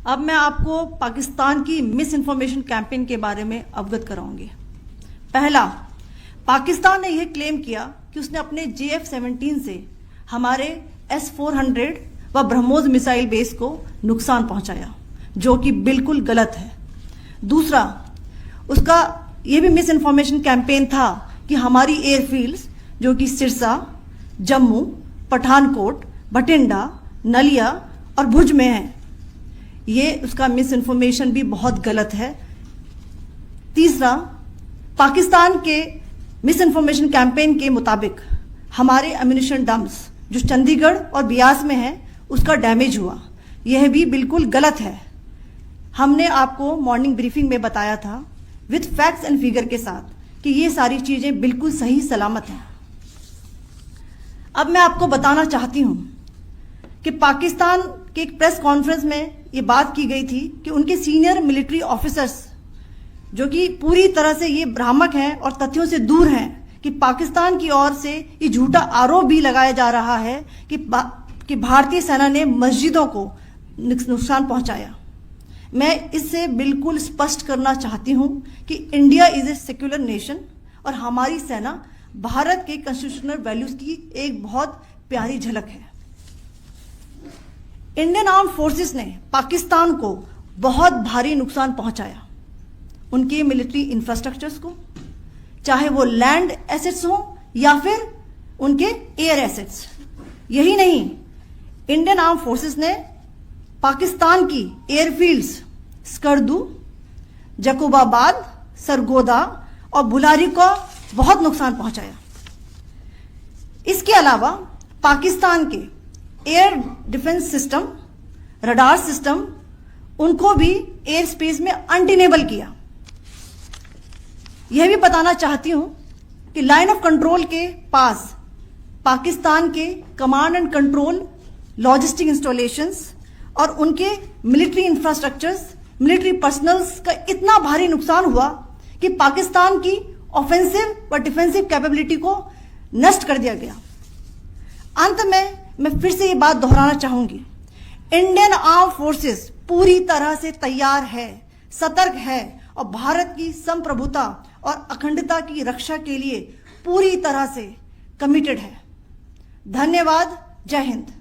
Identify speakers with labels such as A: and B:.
A: अब मैं आपको पाकिस्तान की मिस इन्फॉर्मेशन कैंपेन के बारे में अवगत कराऊंगी। पहला, पाकिस्तान ने यह क्लेम किया कि उसने अपने JF-17 से हमारे S-400 व ब्रह्मोस मिसाइल बेस को नुकसान पहुंचाया, जो कि बिल्कुल गलत है। दूसरा, उसका यह भी मिस इन्फॉर्मेशन कैंपेन था कि हमारी एयरफील्ड्स जो कि सिरसा, जम्मू, पठानकोट, बठिंडा, नलिया और भुज में है, ये उसका मिस इन्फॉर्मेशन भी बहुत गलत है। तीसरा, पाकिस्तान के मिस इन्फॉर्मेशन कैंपेन के मुताबिक हमारे एम्यूनिशन डम्प्स जो चंडीगढ़ और बियास में है उसका डैमेज हुआ, यह भी बिल्कुल गलत है। हमने आपको मॉर्निंग ब्रीफिंग में बताया था विद फैक्ट्स एंड फिगर के साथ कि ये सारी चीजें बिल्कुल सही सलामत हैं। अब मैं आपको बताना चाहती हूं कि पाकिस्तान के एक प्रेस कॉन्फ्रेंस में ये बात की गई थी कि उनके सीनियर मिलिट्री ऑफिसर्स जो कि पूरी तरह से ये भ्रामक हैं और तथ्यों से दूर हैं कि पाकिस्तान की ओर से ये झूठा आरोप भी लगाया जा रहा है कि भारतीय सेना ने मस्जिदों को नुकसान पहुंचाया। मैं इससे बिल्कुल स्पष्ट करना चाहती हूं कि India is a secular nation और हमारी सेना भारत के कॉन्स्टिट्यूशनल वैल्यूज की एक बहुत प्यारी झलक है। इंडियन आर्म्ड फोर्सेस ने पाकिस्तान को बहुत भारी नुकसान पहुंचाया, उनके मिलिट्री इंफ्रास्ट्रक्चर्स को, चाहे वो लैंड एसेट्स हो या फिर उनके एयर एसेट्स। यही नहीं, इंडियन आर्म्ड फोर्सेस ने पाकिस्तान की एयरफील्ड्स स्कर्दू, जकोबाबाद, सरगोदा और बुलारी को बहुत नुकसान पहुंचाया। इसके अलावा पाकिस्तान के air defence system, radar system, उनको भी एयर स्पेस में अनटेनेबल किया। यह भी बताना चाहती हूं कि लाइन ऑफ कंट्रोल के पास पाकिस्तान के command and control logistic installations और उनके मिलिट्री इंफ्रास्ट्रक्चर्स, मिलिट्री पर्सनल्स का इतना भारी नुकसान हुआ कि पाकिस्तान की ऑफेंसिव व डिफेंसिव कैपेबिलिटी को नष्ट कर दिया गया। अंत में मैं फिर से ये बात दोहराना चाहूंगी, इंडियन आर्म फोर्सेस पूरी तरह से तैयार है, सतर्क है और भारत की संप्रभुता और अखंडता की रक्षा के लिए पूरी तरह से कमिटेड है। धन्यवाद। जय हिंद।